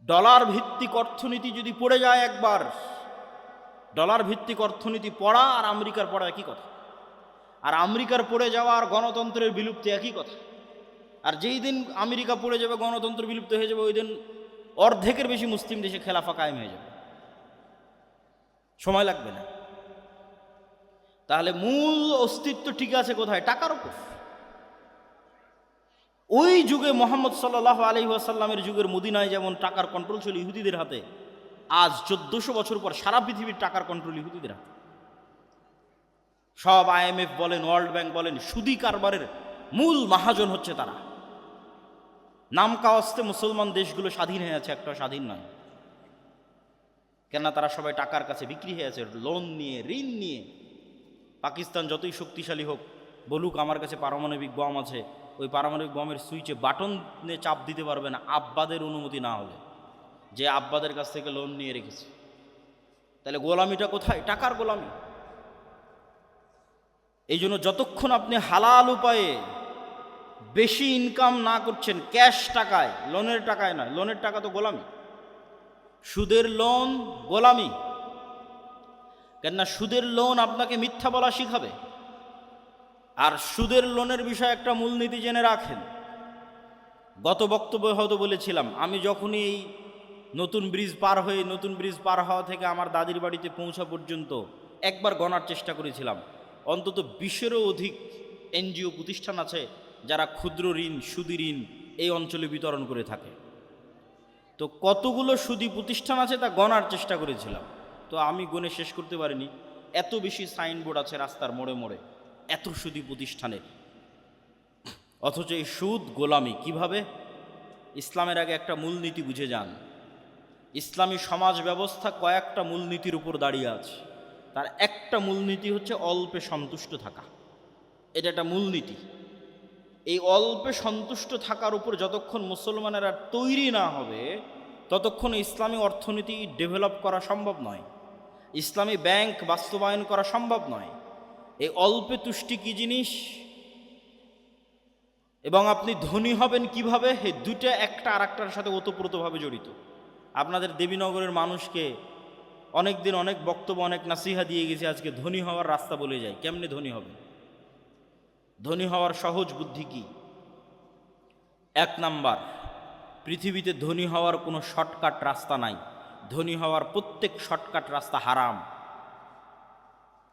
Dollar ভিত্তিক অর্থনীতি যদি পড়ে যায় একবার, ডলার ভিত্তিক অর্থনীতি পড়া আর আমেরিকার পড়া একই কথা, আর আমেরিকার পড়ে যাওয়া আর গণতন্ত্রের বিলুপ্তি একই কথা। আর যেই দিন আমেরিকা পড়ে যাবে, গণতন্ত্র বিলুপ্ত হয়ে যাবে, ওই দিন অর্ধেকের বেশি মুসলিম দেশে খেলাফা কায়েম হয়ে যাবে, সময় লাগবে না। তাহলে মূল অস্তিত্ব ঠিক আছে কোথায়? টাকার উপর। ওই যুগে মোহাম্মদ সাল্লাল্লাহু আলাইহি ওয়াসাল্লামের যুগের মদিনায় যেমন টাকার কন্ট্রোল ছিল ইহুদিদের হাতে, আজ 1400 বছর পর সারা পৃথিবীর টাকার কন্ট্রোল ইহুদিদের হাতে। সব IMF বলেন, ওয়ার্ল্ড ব্যাংক বলেন, সুদি কারবারের মূল মহাজন হচ্ছে তারা। নাম কাওয়াস্তে মুসলমান দেশগুলো স্বাধীন হয়ে আছে, একটা স্বাধীন নয়। কেননা তারা সবাই টাকার কাছে বিক্রি হয়ে আছে, লোন নিয়ে, ঋণ নিয়ে। পাকিস্তান যতই শক্তিশালী হোক, বলুক আমার কাছে পারমাণবিক বম আছে, ওই পারমাণবিক বমের সুইচে বাটনে চাপ দিতে পারবে না আব্বাদের অনুমতি না হলে, যে আব্বাদের কাছ থেকে লোন নিয়ে রেখেছে। তাহলে গোলামিটা কোথায়? টাকার গোলামি। এই জন্য যতক্ষণ আপনি হালাল উপায়ে বেশি ইনকাম না করছেন, ক্যাশ টাকায়, লোনের টাকায় নয়, লোনের টাকা তো গোলামি, সুদের লোন গোলামি। কেননা সুদের লোন আপনাকে মিথ্যা বলা শিখাবে। আর সুদের লোনের বিষয়ে একটা মূলনীতি জেনে রাখেন। গত বক্তব্যে হয়তো বলেছিলাম, আমি যখনই এই নতুন ব্রিজ পার হওয়া থেকে আমার দাদির বাড়িতে পৌঁছা পর্যন্ত একবার গণার চেষ্টা করেছিলাম, অন্তত 20-এরও অধিক NGO প্রতিষ্ঠান আছে যারা ক্ষুদ্র ঋণ, সুদি ঋণ এই অঞ্চলে বিতরণ করে থাকে। তো কতগুলো সুদি প্রতিষ্ঠান আছে তা গণার চেষ্টা করেছিলাম, তো আমি গণে শেষ করতে পারিনি। এত বেশি সাইনবোর্ড আছে রাস্তার মোড়ে মোড়ে, এত সুদি প্রতিষ্ঠানে। অথচ এই সুদ গোলামি কিভাবে? ইসলামের আগে একটা মূলনীতি বুঝে যান। ইসলামী সমাজ ব্যবস্থা কয়েকটা মূলনীতির উপর দাঁড়িয়ে আছে। তার একটা মূলনীতি হচ্ছে অল্পে সন্তুষ্ট থাকা। এটা একটা মূলনীতি। এই অল্পে সন্তুষ্ট থাকার উপর যতক্ষণ মুসলমানেরা তৈরি না হবে, ততক্ষণ ইসলামী অর্থনীতি ডেভেলপ করা সম্ভব নয়, ইসলামী ব্যাংক বাস্তবায়ন করা সম্ভব নয়। এই অল্পে তুষ্টি কি জিনিস এবং আপনি ধনী হবেন কিভাবে, এই দুইটা একটা আর একটার সাথে ওতপ্রোতভাবে জড়িত। আপনাদের দেবীনগরের মানুষকে অনেক দিন অনেক বক্তব্য, অনেক নাসিহা দিয়ে গেছে, আজকে ধনী হওয়ার রাস্তা বলে যায়। কেমনে ধনী হবে? ধনী হওয়ার সহজ বুদ্ধি কি? 1 নাম্বার, পৃথিবীতে ধনী হওয়ার কোনো শর্টকাট রাস্তা নাই। ধনী হওয়ার প্রত্যেক শর্টকাট রাস্তা হারাম।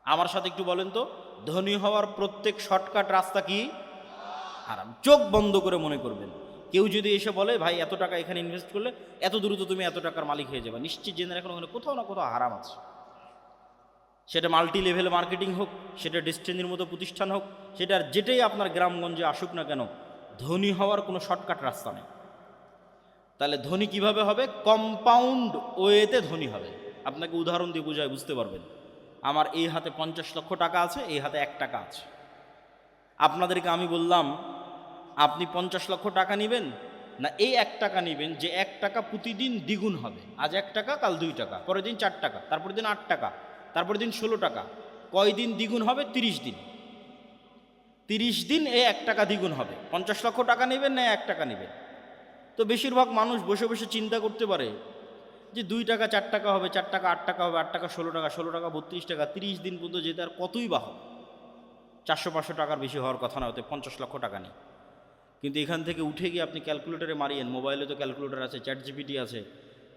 আমার সাথে একটু বলেন তো, ধনী হওয়ার প্রত্যেক শর্টকাট রাস্তা কি? হারাম। চোখ বন্ধ করে মনে করবেন। কেউ যদি এসে বলে ভাই এত টাকা এখানে ইনভেস্ট করলে এত দ্রুত তুমি এত টাকার মালিক হয়ে যাবে, নিশ্চিত জেনে রাখুন ওখানে কোথাও না কোথাও হারাম আছে। সেটা মাল্টি লেভেল মার্কেটিং হোক, সেটা ডেস্টিনির মতো প্রতিষ্ঠান হোক, সেটার যেটাই আপনার গ্রামগঞ্জে আসুক না কেন, ধনী হওয়ার কোনো শর্টকাট রাস্তা নেই। তাহলে ধনী কিভাবে হবে? কম্পাউন্ড ওয়েতে ধনী হবে। আপনাকে উদাহরণ দিয়ে বোঝায়, বুঝতে পারবেন। আমার এই হাতে 50 লক্ষ টাকা আছে, এই হাতে 1 টাকা আছে। আপনাদেরকে আমি বললাম আপনি 50 লক্ষ টাকা নেবেন না এই 1 টাকা নেবেন, যে 1 টাকা প্রতিদিন দ্বিগুণ হবে। আজ 1 টাকা, কাল 2 টাকা, পরের দিন 4 টাকা, তারপরের দিন 8 টাকা, তারপরের দিন 16 টাকা। কয় দিন দ্বিগুণ হবে? 30 দিন। 30 দিন এই 1 টাকা দ্বিগুণ হবে। 50 লক্ষ টাকা নেবেন না 1 টাকা নেবেন? তো বেশিরভাগ মানুষ বসে বসে চিন্তা করতে পারে যে 2 টাকা 4 টাকা হবে, 4 টাকা 8 টাকা হবে, 8 টাকা 16 টাকা, 16 টাকা 32 টাকা, 30 দিন পর্যন্ত যেতে আর কতই বা হবে? 400-500 টাকার বেশি হওয়ার কথা না, হতে 50 লক্ষ টাকা নেই। কিন্তু এখান থেকে উঠে গিয়ে আপনি ক্যালকুলেটরে মারিয়েন, মোবাইলে তো ক্যালকুলেটর আছে, ChatGPT আছে,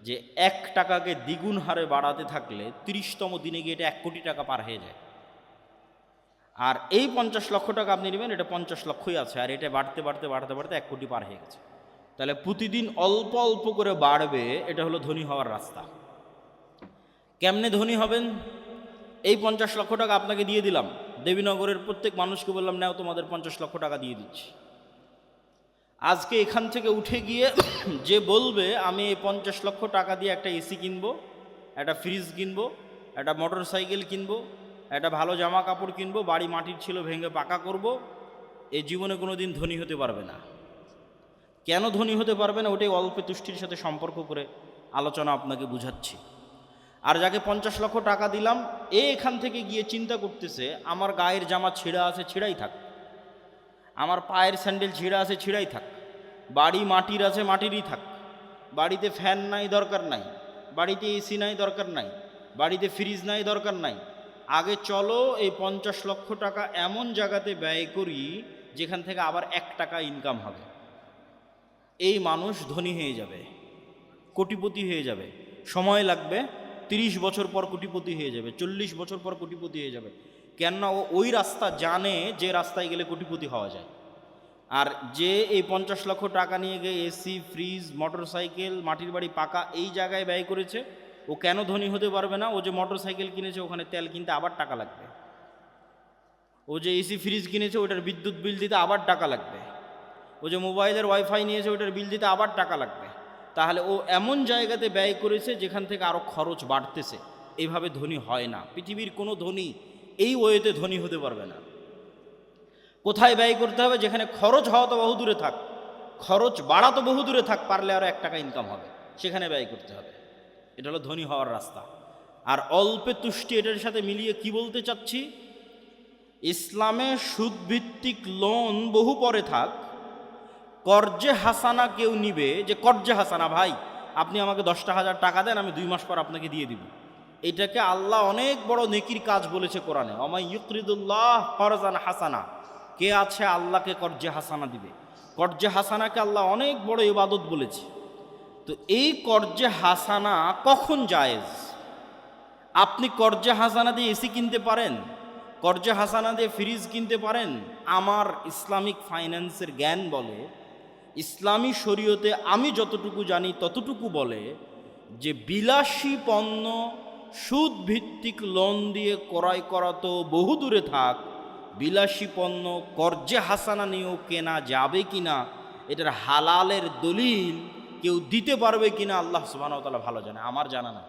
যে 1 টাকাকে দ্বিগুণ হারে বাড়াতে থাকলে 30তম দিনে গিয়ে এটা 1 কোটি টাকা পার হয়ে যায়। আর এই 50 লক্ষ টাকা আপনি নেবেন, এটা 50 লক্ষই আছে, আর এটা বাড়তে বাড়তে বাড়তে বাড়তে 1 কোটি পার হয়ে গেছে। তাহলে প্রতিদিন অল্প অল্প করে বাড়বে, এটা হলো ধনী হওয়ার রাস্তা। কেমনে ধনী হবেন? এই 50 লক্ষ টাকা আপনাকে দিয়ে দিলাম, দেবীনগরের প্রত্যেক মানুষকে বললাম নাও তোমাদের 50 লক্ষ টাকা দিয়ে দিচ্ছি। আজকে এখান থেকে উঠে গিয়ে যে বলবে আমি এই 50 লক্ষ টাকা দিয়ে একটা এসি কিনবো, একটা ফ্রিজ কিনবো, একটা মোটর সাইকেল কিনবো, একটা ভালো জামা কাপড় কিনবো, বাড়ি মাটির ছিল ভেঙে পাকা করব, এই জীবনে কোনো দিন ধনী হতে পারবে না। কেন ধনী হতে পারবে না? ওটাই অল্পে তুষ্টির সাথে সম্পর্ক করে আলোচনা আপনাকে বুঝাচ্ছি। আর যাকে 50 লক্ষ টাকা দিলাম, এখান থেকে গিয়ে চিন্তা করতেছে আমার গায়ের জামা ছিঁড়া আছে, ছিঁড়াই থাক, আমার পায়ের স্যান্ডেল ছিঁড়া আছে, ছিঁড়াই থাক, বাড়ি মাটির আছে, মাটিরই থাক, বাড়িতে ফ্যান নাই, দরকার নাই। বাড়িতে এসি নাই, দরকার নাই। বাড়িতে ফ্রিজ নাই, দরকার নাই। আগে চলো এই 50 লক্ষ টাকা এমন জায়গাতে ব্যয় করি যেখান থেকে আবার 1 টাকা ইনকাম হবে। এই মানুষ ধনী হয়ে যাবে, কোটিপতি হয়ে যাবে। সময় লাগবে, 30 বছর পর কোটিপতি হয়ে যাবে, 40 বছর পর কোটিপতি হয়ে যাবে। কেননা ও ওই রাস্তা জানে যে রাস্তায় গেলে কোটিপতি হওয়া যায়। আর যে এই 50 লক্ষ টাকা নিয়ে গিয়ে এসি, ফ্রিজ, মোটরসাইকেল, মাটির বাড়ি, পাকা এই জায়গায় ব্যয় করেছে, ও কেন ধনী হতে পারবে না? ও যে মোটরসাইকেল কিনেছে ওখানে তেল কিনতে আবার টাকা লাগবে। ও যে এসি ফ্রিজ কিনেছে ওটার বিদ্যুৎ বিল দিতে আবার টাকা লাগবে। ও যে মোবাইলের ওয়াইফাই নিয়েছে ওটার বিল দিতে আবার টাকা লাগবে। তাহলে ও এমন জায়গাতে ব্যয় করেছে যেখান থেকে আরও খরচ বাড়তেছে। এইভাবে ধনী হয় না। পৃথিবীর কোনো ধনী এই ওয়েতে ধনী হতে পারবে না। কোথায় ব্যয় করতে হবে? যেখানে খরচ হওয়া তো বহু দূরে থাক, খরচ বাড়া তো বহু দূরে থাক, পারলে আরও 1 টাকা ইনকাম হবে, সেখানে ব্যয় করতে হবে। এটা হলো ধনী হওয়ার রাস্তা। আর অল্পে তুষ্টি, এটার সাথে মিলিয়ে কি বলতে চাচ্ছি? ইসলামে সুদভিত্তিক লোন বহু পরে থাক, কর্জে হাসানা কেউ নিবে, যে কর্জে হাসানা, ভাই আপনি আমাকে 10,000 টাকা দেন, আমি 2 মাস পর আপনাকে দিয়ে দিব। এটাকে আল্লাহ অনেক বড় নেকির কাজ বলেছে কোরআনে। ওমাই ইউকরিদুল্লাহ করজান হাসানা, কে আছে আল্লাহকে কর্জে হাসানা দিবে? কর্জে হাসানাকে আল্লাহ অনেক বড় ইবাদত বলেছে। তো এই কর্জে হাসানা কখন জায়েজ? আপনি কর্জে হাসানা দিয়ে এসি কিনতে পারেন, কর্জে হাসানা দিয়ে ফ্রিজ কিনতে পারেন। আমার ইসলামিক ফাইন্যান্সের জ্ঞান বলে, ইসলামী শরীয়তে আমি যতটুকু জানি ততটুকু বলে যে বিলাসী পণ্য সুদ ভিত্তিক লোন দিয়ে ক্রয় করা তো বহু দূরে থাক, বিলাসী পণ্য কর্জে হাসানা নিয়েও কেনা যাবে কিনা, এটার হালালের দলিল কেউ দিতে পারবে কিনা আল্লাহ সুবহানাহু ওয়া তাআলা ভালো জানে, আমার জানা না।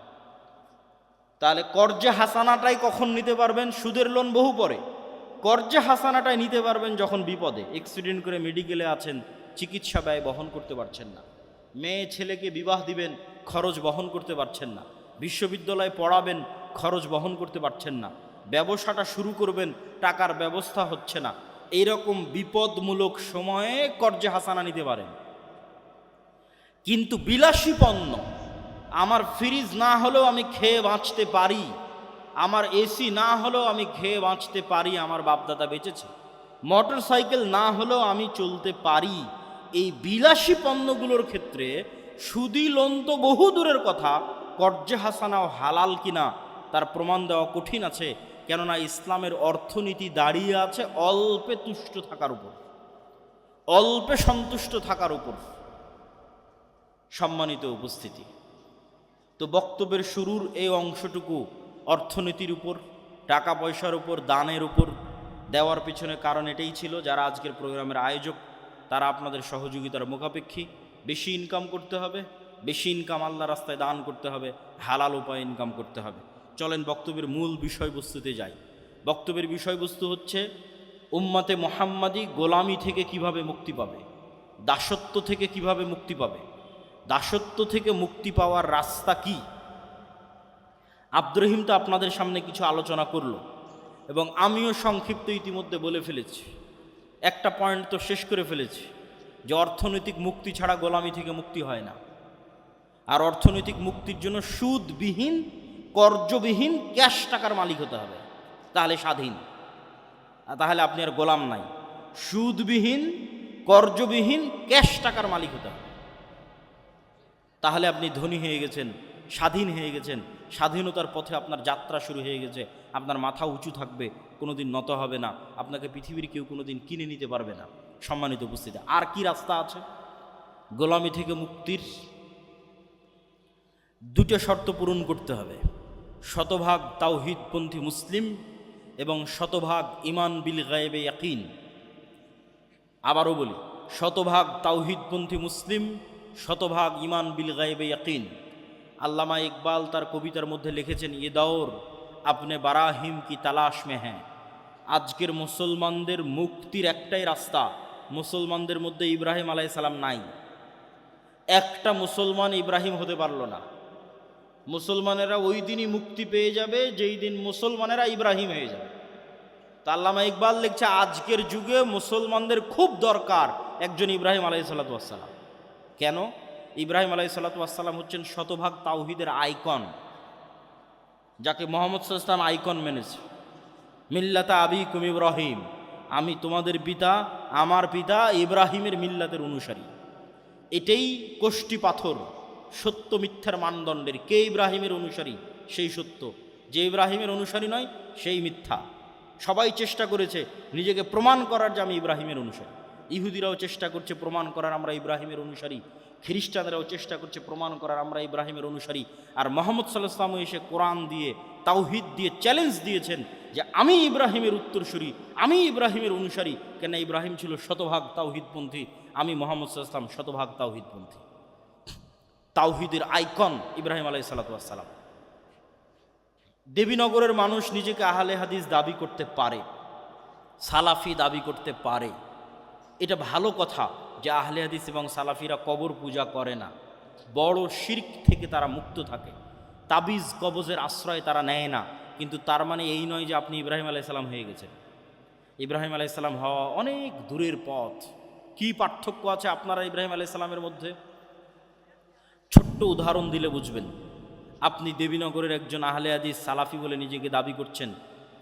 তাহলে কর্জে হাসানাটাই কখন নিতে পারবেন? সুদের লোন বহু পরে। কর্জে হাসানাটাই নিতে পারবেন যখন বিপদে, অ্যাক্সিডেন্ট করে মেডিকেলে আছেন, চিকিৎসা ব্যয় বহন করতে পারছেন না, মেয়ে ছেলেকে বিবাহ দিবেন, খরচ বহন করতে পারছেন না, বিশ্ববিদ্যালয়ে পড়াবেন, খরচ বহন করতে পারছেন না, ব্যবসাটা শুরু করবেন, টাকার ব্যবস্থা হচ্ছে না। এইরকম বিপদমূলক সময়ে কর্জে হাসানা নিতে পারেন। কিন্তু বিলাসী পণ্য, আমার ফ্রিজ না হলেও আমি খেয়ে বাঁচতে পারি, আমার এসি না হলেও আমি খেয়ে বাঁচতে পারি, আমার বাপদাদা বেঁচেছে, মোটর সাইকেল না হলেও আমি চলতে পারি, এই বিলাসী পণ্যগুলোর ক্ষেত্রে সুদি লোন তো বহু দূরের কথা, কর্জে হাসানাও হালাল কিনা তার প্রমাণ দেওয়া কঠিন আছে। কেননা ইসলামের অর্থনীতি দাঁড়িয়ে আছে অল্পে তুষ্ট থাকার উপর, অল্পে সন্তুষ্ট থাকার উপর। সম্মানিত উপস্থিতি, তো বক্তব্যের শুরুর এই অংশটুকু অর্থনীতির উপর, টাকা পয়সার উপর, দানের উপর দেওয়ার পিছনে কারণ এটাই ছিল, যারা আজকের প্রোগ্রামের আয়োজক তারা আপনাদের সহযোগিতার মুখাপেক্ষী। বেশি ইনকাম করতে হবে, বেশি ইনকাম আল্লাহ রাস্তায় দান করতে হবে, হালাল উপায়ে ইনকাম করতে হবে। চলেন বক্তব্যের মূল বিষয়বস্তুতে যাই। বক্তব্যের বিষয়বস্তু হচ্ছে উম্মতে মুহাম্মাদি গোলামি থেকে কিভাবে মুক্তি পাবে, দাসত্ব থেকে কিভাবে মুক্তি পাবে, দাসত্ব থেকে মুক্তি পাওয়ার রাস্তা কি। আব্দুর রহিম তো আপনাদের সামনে কিছু আলোচনা করলো এবং আমিও সংক্ষিপ্ত ইতিমধ্যে বলে ফেলেছি, একটা পয়েন্ট তো শেষ করে ফেলেছি যে অর্থনৈতিক মুক্তি ছাড়া গোলামি থেকে মুক্তি হয় না। আর অর্থনৈতিক মুক্তির জন্য সুদবিহীন, কর্জবিহীন ক্যাশ টাকার মালিক হতে হবে, তাহলে স্বাধীন। তাহলে আপনি আর গোলাম নাই। সুদবিহীন, কর্জবিহীন ক্যাশ টাকার মালিক হতে হবে, তাহলে আপনি ধনী হয়ে গেছেন, স্বাধীন হয়ে গেছেন, স্বাধীনতার পথে আপনার যাত্রা শুরু হয়ে গেছে। আপনার মাথা উঁচু থাকবে, কোনোদিন নত হবে না, আপনাকে পৃথিবীর কেউ কোনোদিন কিনে নিতে পারবে না। সম্মানিত উপস্থিতি, আর কি রাস্তা আছে গোলামি থেকে মুক্তির? 2টা শর্ত পূরণ করতে হবে, শতভাগ তাওহীদপন্থী মুসলিম এবং শতভাগ ঈমান বিল গায়বে ইয়াকিন। আবারও বলি, শতভাগ তাওহীদপন্থী মুসলিম, শতভাগ ঈমান বিল গায়বে ইয়াকিন। আল্লামা ইকবাল তার কবিতার মধ্যে লিখেছেন, ये दौर अपने বারাহিম কি তালাশ মে হ্যাঁ। আজকের মুসলমানদের মুক্তির একটাই রাস্তা, মুসলমানদের মধ্যে ইব্রাহিম আলাইহিস সালাম নাই। একটা মুসলমান ইব্রাহিম হতে পারল না। মুসলমানেরা ওই দিনই মুক্তি পেয়ে যাবে যেই দিন মুসলমানেরা ইব্রাহিম হয়ে যাবে। তা আল্লামা ইকবাল লিখছে, আজকের যুগে মুসলমানদের খুব দরকার একজন ইব্রাহিম আলাইহিস সালাম। কেন? ইব্রাহিম আলাইহিসসালাতু ওয়াসসালাম হচ্ছেন শতভাগ তাওহীদের আইকন, যাকে মুহাম্মদ সাল্লাল্লাহু আলাইহি ওয়াসাল্লাম আইকন মেনেছে। মিল্লাতা আবিকুম ইব্রাহিম, আমি তোমাদের পিতা, আমার পিতা ইব্রাহিমের মিল্লাতের অনুসারী। এটাই কোষ্টি পাথর সত্য মিথ্যার মানদণ্ডের। কে ইব্রাহিমের অনুসারী সেই সত্য, যে ইব্রাহিমের অনুসারী নয় সেই মিথ্যা। সবাই চেষ্টা করেছে নিজেকে প্রমাণ করার যে আমি ইব্রাহিমের অনুসারী। ইহুদিরাও চেষ্টা করছে প্রমাণ করার আমরা ইব্রাহিমের অনুসারী, খ্রিস্টানরাও চেষ্টা করছে প্রমাণ করার আমরা ইব্রাহিমের অনুসারী। আর মুহাম্মদ সাল্লাল্লাহু আলাইহি ওয়াসাল্লাম এসে কোরআন দিয়ে তাওহীদ দিয়ে চ্যালেঞ্জ দিয়েছেন যে আমি ইব্রাহিমের উত্তরসূরি, আমি ইব্রাহিমের অনুসারী। কেন ইব্রাহিম ছিল শতভাগ তাওহীদপন্থী, আমি মুহাম্মদ সাল্লাল্লাহু আলাইহি ওয়াসাল্লাম শতভাগ তাওহীদপন্থী। তাওহীদের আইকন ইব্রাহিম আলাইহিসসালাতু ওয়াসসালাম। দেবীনগরের মানুষ নিজেকে আহলে হাদিস দাবি করতে পারে, সালাফি দাবি করতে পারে। এটা ভালো কথা যে আহলে হাদিস এবং সালাফিরা কবর পূজা করে না, বড় শিরক থেকে তারা মুক্ত থাকে, তাবিজ কবজের আশ্রয় তারা নেয় না। কিন্তু তার মানে এই নয় যে আপনি ইব্রাহিম আলাইহিস সালাম হয়ে গেছেন। ইব্রাহিম আলাইহিস সালাম হওয়া অনেক দূরের পথ। কি পার্থক্য আছে আপনারা ইব্রাহিম আলাইহিস সালামের মধ্যে? ছোট্ট উদাহরণ দিলে বুঝবেন। আপনি দেবীনগরের একজন আহলে হাদিস সালাফি বলে নিজেকে দাবি করছেন,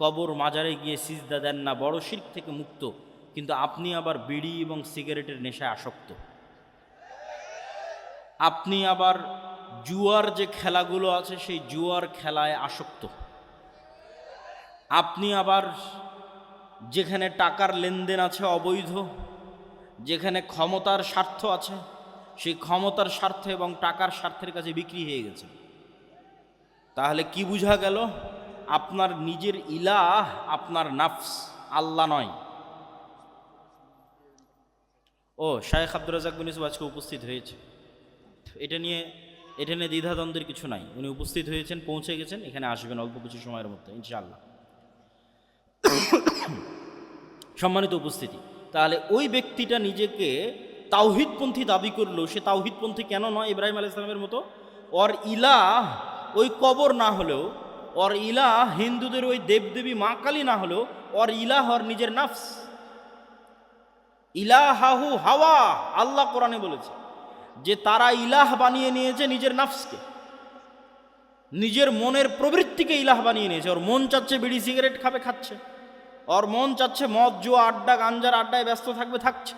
কবর মাজারে গিয়ে সিজদা দেন না, বড় শিরক থেকে মুক্ত, কিন্তু আপনি আবার বিড়ি এবং সিগারেটের নেশায় আসক্ত। আপনি আবার জুয়ার যে খেলাগুলো আছে সেই জুয়ার খেলায় আসক্ত। আপনি আবার যেখানে টাকার লেনদেন আছে অবৈধ, যেখানে ক্ষমতার স্বার্থ আছে সেই ক্ষমতার স্বার্থ এবং টাকার স্বার্থের কাছে বিক্রি হয়ে গেছে। তাহলে কি বোঝা গেল? আপনার নিজের ইলাহ আপনার নাফস, আল্লাহ নয়। ও শায়েখ আব্দুর রাজ্জাক বিন ইউসুফ আজকে উপস্থিত হয়েছে। এটা নিয়ে দ্বিধাদ্বন্দ্বের কিছু নাই। উনি উপস্থিত হয়েছেন, পৌঁছে গেছেন, এখানে আসবেন অল্প কিছু সময়ের মধ্যে ইনশাআল্লাহ। সম্মানিত উপস্থিতি, তাহলে ওই ব্যক্তিটা নিজেকে তাওহীদপন্থী দাবি করলো, সে তাওহীদপন্থী কেন নয় ইব্রাহিম আলাইহিস সালামের মতো? ওর ইলাহ ওই কবর না হলেও, ওর ইলাহ হিন্দুদের ওই দেবদেবী মা কালী না হলেও, ওর ইলাহ ওর নিজের নাফস। ইলাহাহু হাওয়া, আল্লাহ কোরআনে বলেছে যে তারা ইলাহ বানিয়ে নিয়েছে নিজের নাফসকে, নিজের মনের প্রবৃত্তিকে ইলাহ বানিয়ে নিয়েছে। ওর মন চাচ্ছে বিড়ি সিগারেট খাবে, খাচ্ছে। ওর মন চাচ্ছে মদ জুয়া আড্ডা গাঞ্জার আড্ডায় ব্যস্ত থাকবে, থাকছে।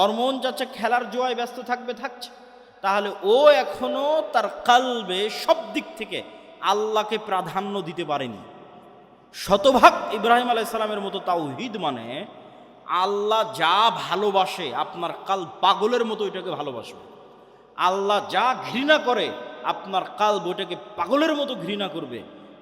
ওর মন চাচ্ছে খেলার জুয়ায় ব্যস্ত থাকবে, থাকছে। তাহলে ও এখনো তার কালবে সব দিক থেকে আল্লাহকে প্রাধান্য দিতে পারেনি। শতভাগ ইব্রাহিম আলাইহিস সালামের মতো তাওহীদ মানে আল্লাহ যা ভালোবাসে আপনার কাল পাগলের মতো ওইটাকে ভালোবাসবে। আল্লাহ যা ঘৃণা করে আপনার কালব ওইটাকে পাগলের মতো ঘৃণা করবে।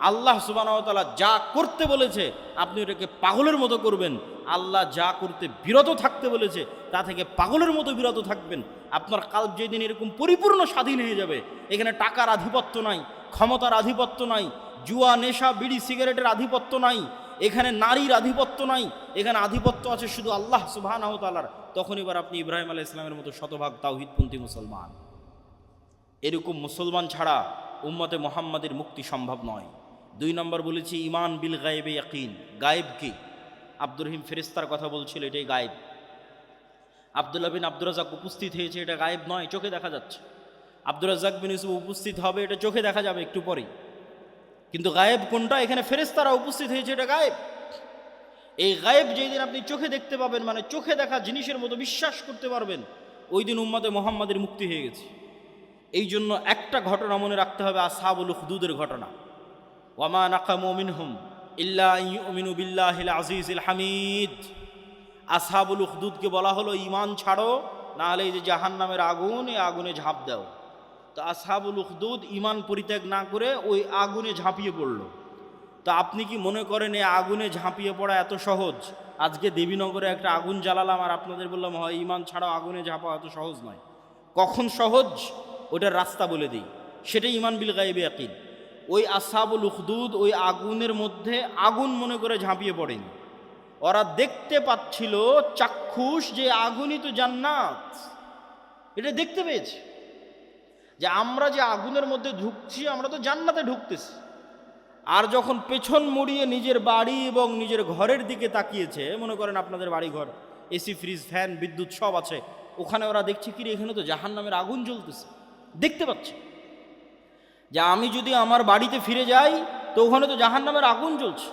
আল্লাহ সুবহানাহু ওয়া তাআলা যা করতে বলেছে আপনি ওটাকে পাগলের মতো করবেন। আল্লাহ যা করতে বিরত থাকতে বলেছে তা থেকে পাগলের মতো বিরত থাকবেন। আপনার কালব যেদিন এরকম পরিপূর্ণ স্বাধীন হয়ে যাবে, এখানে টাকার আধিপত্য নাই, ক্ষমতার আধিপত্য নাই, জুয়া নেশা বিড়ি সিগারেটের আধিপত্য নাই, এখানে নারীর আধিপত্য নাই, এখানে আধিপত্য আছে শুধু আল্লাহ সুবহানাহু ওয়া তাআলার, তখন এবার আপনি ইব্রাহিম আলাইহিস সালামের মতো শতভাগ তাওহীদপন্থী মুসলমান। এরকম মুসলমান ছাড়া উম্মতে মুহাম্মাদের মুক্তি সম্ভব নয়। 2 নম্বর বলেছি ঈমান বিল গায়বে ইয়াকিন। গায়েব কি? আব্দুর রহিম ফেরেশতার কথা বলছিল, এটাই গায়েব। আব্দুল্লাহ বিন আব্দুর রাজ্জাক উপস্থিত হয়েছে, এটা গায়েব নয়, চোখে দেখা যাচ্ছে। আব্দুর রাজ্জাক বিন ইউসুফ উপস্থিত হবে, এটা চোখে দেখা যাবে একটু পরেই। কিন্তু গায়েব কোনটা? এখানে ফেরেশতারা উপস্থিত হয়েছে, এটা গায়েব। এই গায়েব যেই দিন আপনি চোখে দেখতে পাবেন, মানে চোখে দেখা জিনিসের মতো বিশ্বাস করতে পারবেন, ওই দিন উম্মতে মুহাম্মাদের মুক্তি হয়ে গেছে। এই জন্য একটা ঘটনা মনে রাখতে হবে, আসহাবুল উখদুদের ঘটনা। ওয়ামা নাকামু মিনহুম ইল্লা আন ইউমিনু বিল্লাহিল আজিজিল হামিদ। আসহাবুল উখদুদকে বলা হলো ঈমান ছাড়ো, না হলে এই যে জাহান্নামের আগুন, এই আগুনে ঝাঁপ দাও। তো আসহাবুল উখদুদ ঈমান পরিত্যাগ না করে ওই আগুনে ঝাঁপিয়ে পড়ল। তো আপনি কি মনে করেন এই আগুনে ঝাঁপিয়ে পড়া এত সহজ? আজকে দেবীনগরে একটা আগুন জ্বালালাম আর আপনাদের বললাম হয় ঈমান ছাড়াও আগুনে ঝাঁপা এত সহজ নয়। কখন সহজ ওটার রাস্তা বলে দিই, সেটাই ঈমান বিল গায়বে ইয়াকিন। ওই আসহাবুল উখদুদ ওই আগুনের মধ্যে আগুন মনে করে ঝাঁপিয়ে পড়েনি। ওরা দেখতে পাচ্ছিল চাক্ষুষ যে আগুনই তো জান্নাত, এটা দেখতে পেয়েছে যে আমরা যে আগুনের মধ্যে ঢুকছি আমরা তো জান্নাতে ঢুকতেছি। আর যখন পেছন মুড়িয়ে নিজের বাড়ি এবং নিজের ঘরের দিকে তাকিয়েছে, মনে করেন আপনাদের বাড়ি ঘর, এসি ফ্রিজ ফ্যান বিদ্যুৎ সব আছে, ওখানে ওরা দেখছে কি রে, এখানে তো জাহান্নামের আগুন জ্বলতেছে। দেখতে পাচ্ছে যে আমি যদি আমার বাড়িতে ফিরে যাই তো ওখানে তো জাহান্নামের আগুন জ্বলছে,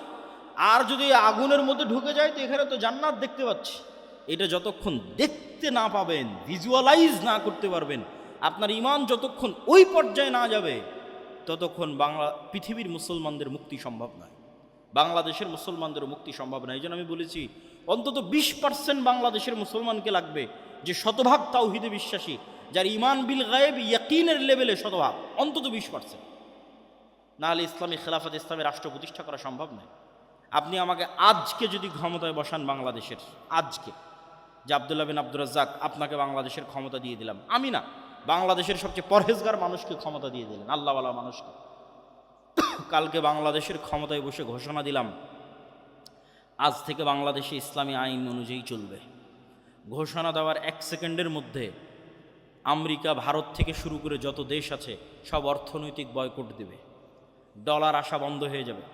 আর যদি আগুনের মধ্যে ঢুকে যাই তো এখানে তো জান্নাত দেখতে পাচ্ছি। এটা যতক্ষণ দেখতে না পাবেন, ভিজুয়ালাইজ না করতে পারবেন, আপনার ঈমান যতক্ষণ ওই পর্যায়ে না যাবে, ততক্ষণ পৃথিবীর মুসলমানদের মুক্তি সম্ভব নয়, বাংলাদেশের মুসলমানদের মুক্তি সম্ভব নয়। এই জন্য আমি বলেছি অন্তত 20% বাংলাদেশের মুসলমানকে লাগবে যে শতভাগ তাওহীদে বিশ্বাসী, যার ঈমান বিল গায়েব ইয়াকিনের লেভেলে শতভাগ, অন্তত 20%। নাহলে ইসলামী খেলাফত, ইসলামী রাষ্ট্র প্রতিষ্ঠা করা সম্ভব নয়। আপনি আমাকে আজকে যদি ক্ষমতায় বসান বাংলাদেশের, আজকে যে আব্দুল্লাহ বিন আব্দুর রাজ্জাক আপনাকে বাংলাদেশের ক্ষমতা দিয়ে দিলাম, আমি না, বাংলাদেশের সবচেয়ে পরহেজগার মানুষকে ক্ষমতা দিয়ে দিলেন, আল্লাহওয়ালা মানুষকে, কালকে বাংলাদেশের ক্ষমতায় বসে ঘোষণা দিলাম আজ থেকে বাংলাদেশে ইসলামী আইন অনুযায়ী চলবে। ঘোষণা দেওয়ার 1 সেকেন্ডের মধ্যে আমেরিকা, ভারত থেকে শুরু করে যত দেশ আছে সব অর্থনৈতিক বয়কট দেবে, ডলার আসা বন্ধ হয়ে যাবে,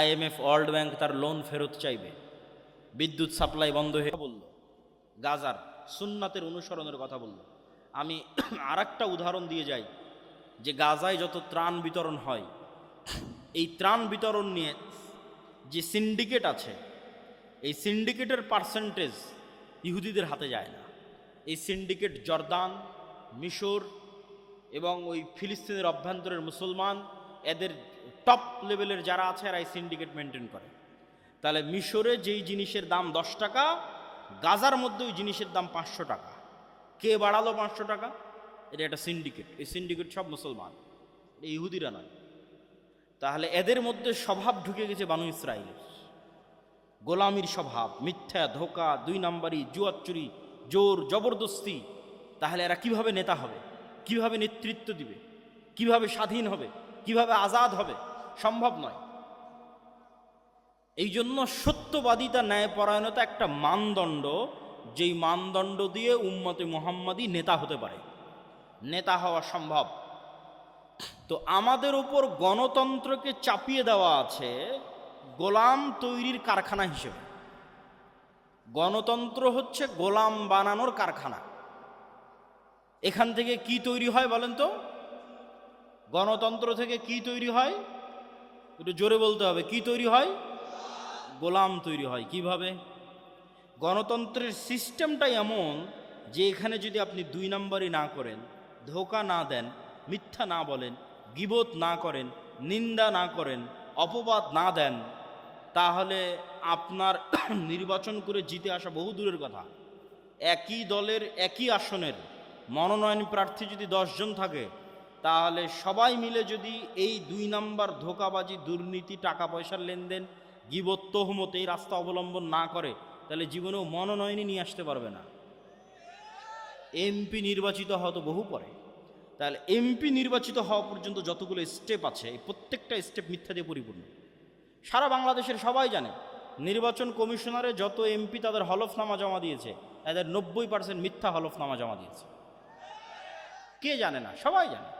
IMF, ওয়ার্ল্ড ব্যাংক তার লোন ফেরত চাইবে, বিদ্যুৎ সাপ্লাই বন্ধ হয়ে বলল, গাজার সুন্নাতের অনুসরণের কথা বলল। আমি আরেকটা উদাহরণ দিয়ে যাই যে গাজায় যত ত্রাণ বিতরণ হয়, এই ত্রাণ বিতরণ নিয়ে যে সিন্ডিকেট আছে, এই সিন্ডিকেটের পার্সেন্টেজ ইহুদিদের হাতে যায় না। এই সিন্ডিকেট জর্দান, মিশর এবং ওই ফিলিস্তিনের অভ্যন্তরের মুসলমান, এদের টপ লেভেলের যারা আছে এরা এই সিন্ডিকেট মেনটেন করে। তাহলে মিশরে যেই জিনিসের দাম 10 টাকা, গাজার মধ্যে ওই জিনিসের দাম 500 টাকা। কে বাড়ালো 500 টাকা? এটা একটা সিন্ডিকেট। এই সিন্ডিকেট সব মুসলমান, এই ইহুদিরা নয়। তাহলে এদের মধ্যে স্বভাব ঢুকে গেছে বানু ইসরাইলের, গোলামির স্বভাব, মিথ্যা, ধোকা, 2 নাম্বারি, জুয়াচুরি, জোর জবরদস্তি। তাহলে এরা কিভাবে নেতা হবে, কিভাবে নেতৃত্ব দিবে, কিভাবে স্বাধীন হবে, কিভাবে আজাদ হবে? সম্ভব নয়। এই জন্য সত্যবাদিতা, ন্যায়পরায়ণতা একটা মানদণ্ড, যেই মানদণ্ড দিয়ে উম্মতে মুহাম্মাদি নেতা হতে পারে, নেতা হওয়া সম্ভব। তো আমাদের উপর গণতন্ত্রকে চাপিয়ে দেওয়া আছে গোলাম তৈরির কারখানা হিসেবে। গণতন্ত্র হচ্ছে গোলাম বানানোর কারখানা। এখান থেকে কি তৈরি হয় বলেন তো? গণতন্ত্র থেকে কি তৈরি হয়? একটু জোরে বলতে হবে, কি তৈরি হয়? গোলাম তৈরি হয়। কিভাবে? গণতন্ত্রের সিস্টেমটাই এমন যে এখানে যদি আপনি 2 নাম্বারই না করেন, ধোকা না দেন, মিথ্যা না বলেন, গীবত না করেন, নিন্দা না করেন, অপবাদ না দেন, তাহলে আপনার নির্বাচন করে জিতে আসা বহু দূরের কথা। একই দলের একই আসনের মনোনয়ন প্রার্থী যদি 10 জন থাকে, তাহলে সবাই মিলে যদি এই 2 নাম্বার ধোকাবাজি, দুর্নীতি, টাকা পয়সার লেনদেন, গীবত, তহমত এই রাস্তা অবলম্বন না করে, তাহলে জীবনেও মনোনয়নই নিয়ে আসতে পারবে না। এমপি নির্বাচিত হওয়া তো বহু পরে। তাহলে এমপি নির্বাচিত হওয়া পর্যন্ত যতগুলো স্টেপ আছে, এই প্রত্যেকটা স্টেপ মিথ্যা দিয়ে পরিপূর্ণ। সারা বাংলাদেশের সবাই জানে নির্বাচন কমিশনারে যত এমপি তাদের হলফনামা জমা দিয়েছে, এদের 90% মিথ্যা হলফনামা জমা দিয়েছে। কে জানে না? সবাই জানে।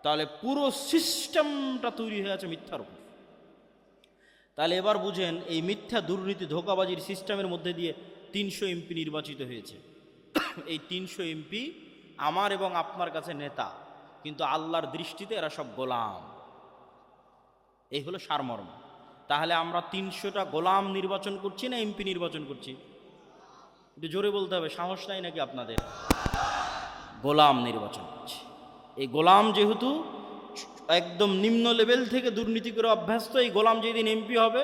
তাহলে পুরো সিস্টেমটা তৈরি হয়ে আছে মিথ্যার উপর। তাহলে এবার বুঝেন, এই মিথ্যা, দুর্নীতি, ধোকাবাজির সিস্টেমের মধ্যে দিয়ে 300 এমপি নির্বাচিত হয়েছে। এই 300 এমপি আমার এবং আপনার কাছে নেতা, কিন্তু আল্লাহর দৃষ্টিতে এরা সব গোলাম। এই হলো সারমর্ম। তাহলে আমরা 300টা গোলাম নির্বাচন করছি না এমপি নির্বাচন করছি? একটু জোরে বলতে হবে, সাহস নাই নাকি আপনাদের? গোলাম নির্বাচন করছি। এই গোলাম যেহেতু একদম নিম্ন লেভেল থেকে দুর্নীতি করে অভ্যস্ত, এই গোলাম যেদিন এমপি হবে,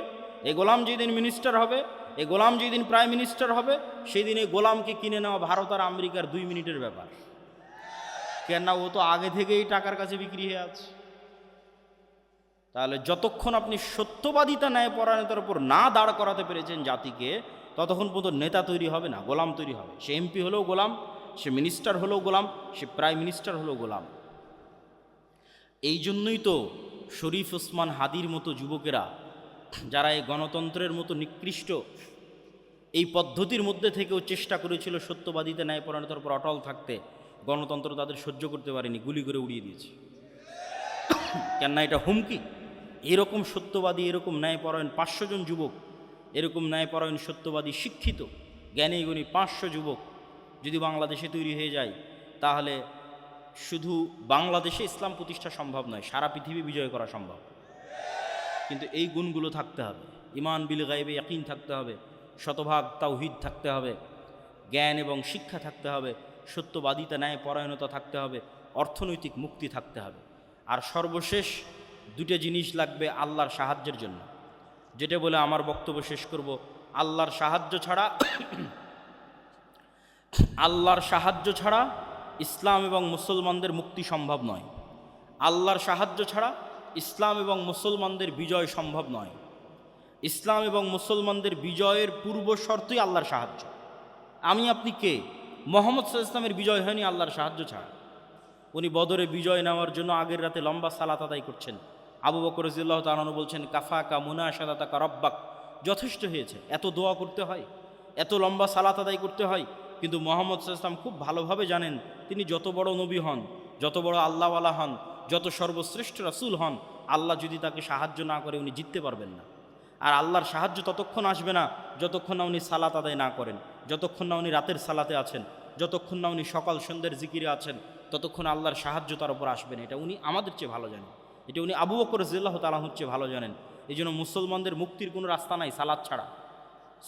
এই গোলাম যেদিন মিনিস্টার হবে, এই গোলাম যেদিন প্রাইম মিনিস্টার হবে, সেই দিন এই গোলামকে কিনে নেওয়া ভারত আর আমেরিকার 2 মিনিটের ব্যাপার। কেননা ও তো আগে থেকেই টাকার কাছে বিক্রি হয়ে আছে। তাহলে যতক্ষণ আপনি সত্যবাদিতা, ন্যায়পরায়ণতার উপর না দাঁড় করাতে পেরেছেন জাতিকে, ততক্ষণ পর্যন্ত নেতা তৈরি হবে না, গোলাম তৈরি হবে। সে এমপি হলেও গোলাম, সে মিনিস্টার হলেও গোলাম, সে প্রাইম মিনিস্টার হলেও গোলাম। এই জন্যই তো শরীফ ওসমান হাদির মতো যুবকেরা, যারা এই গণতন্ত্রের মতো নিকৃষ্ট এই পদ্ধতির মধ্যে থেকেও চেষ্টা করেছিল সত্যবাদিতা, ন্যায়পরায়ণতার উপর অটল থাকতে, গণতন্ত্র তাদের সহ্য করতে পারেনি, গুলি করে উড়িয়ে দিয়েছে। কেননা এটা হুমকি। এরকম সত্যবাদী, এরকম ন্যায়পরায়ণ 500 জন যুবক, এরকম ন্যায়পরায়ণ, সত্যবাদী, শিক্ষিত, জ্ঞানী গুণী 500 যুবক যদি বাংলাদেশে তৈরি হয়ে যায়, তাহলে শুধু বাংলাদেশে ইসলাম প্রতিষ্ঠা সম্ভব নয়, সারা পৃথিবী বিজয় করা সম্ভব। কিন্তু এই গুণগুলো থাকতে হবে। ইমান বিল গায়বে ইয়াকিন থাকতে হবে, শতভাগ তাওহীদ থাকতে হবে, জ্ঞান এবং শিক্ষা থাকতে হবে, সত্যবাদিতা ন্যায় পরায়ণতা থাকতে হবে, অর্থনৈতিক মুক্তি থাকতে হবে। আর সর্বশেষ দুটো জিনিস লাগবে আল্লাহর সাহায্যের জন্য, যেটা বলে আমার বক্তব্য শেষ করব। আল্লাহর সাহায্য ছাড়া ইসলাম এবং মুসলমানদের মুক্তি সম্ভব নয়। আল্লাহর সাহায্য ছাড়া ইসলাম এবং মুসলমানদের বিজয় সম্ভব নয়। ইসলাম এবং মুসলমানদের বিজয়ের পূর্ব শর্তই আল্লাহর সাহায্য। আমি আপনি কে? মুহাম্মদ সাল্লাল্লাহু আলাইহি ওয়াসাল্লামের বিজয় হয়নি আল্লাহর সাহায্য ছাড়া। উনি বদরে বিজয় নেওয়ার জন্য আগের রাতে লম্বা সালাত আদায় করছেন। আবু বকর রাদিয়াল্লাহু তাআলা আনহু বলছেন, কাফাকা মুনাশাদাতাকা রব্বাক, যথেষ্ট হয়েছে। এত দোয়া করতে হয়, এত লম্বা সালাত আদায় করতে হয়। কিন্তু মুহাম্মদ সাল্লাল্লাহু আলাইহি ওয়াসাল্লাম খুব ভালোভাবে জানেন, তিনি যত বড় নবী হন, যত বড় আল্লাহওয়ালা হন, যত সর্বশ্রেষ্ঠ রাসূল হন, আল্লাহ যদি তাকে সাহায্য না করে উনি জিততে পারবেন না। আর আল্লাহর সাহায্য ততক্ষণ আসবে না যতক্ষণ না উনি সালাত আদায় না করেন, যতক্ষণ না উনি রাতের সালাতে আছেন, যতক্ষণ না উনি সকাল সন্ধ্যের জিকিরে আছেন, ততক্ষণ আল্লাহর সাহায্য তার উপর আসবে না। এটা উনি আমাদের চেয়ে ভালো জানেন, এটা উনি আবু বকর রাদিয়াল্লাহু তাআলা আনহুর চেয়ে ভালো জানেন। এই জন্য মুসলমানদের মুক্তির কোনো রাস্তা নাই সালাত ছাড়া।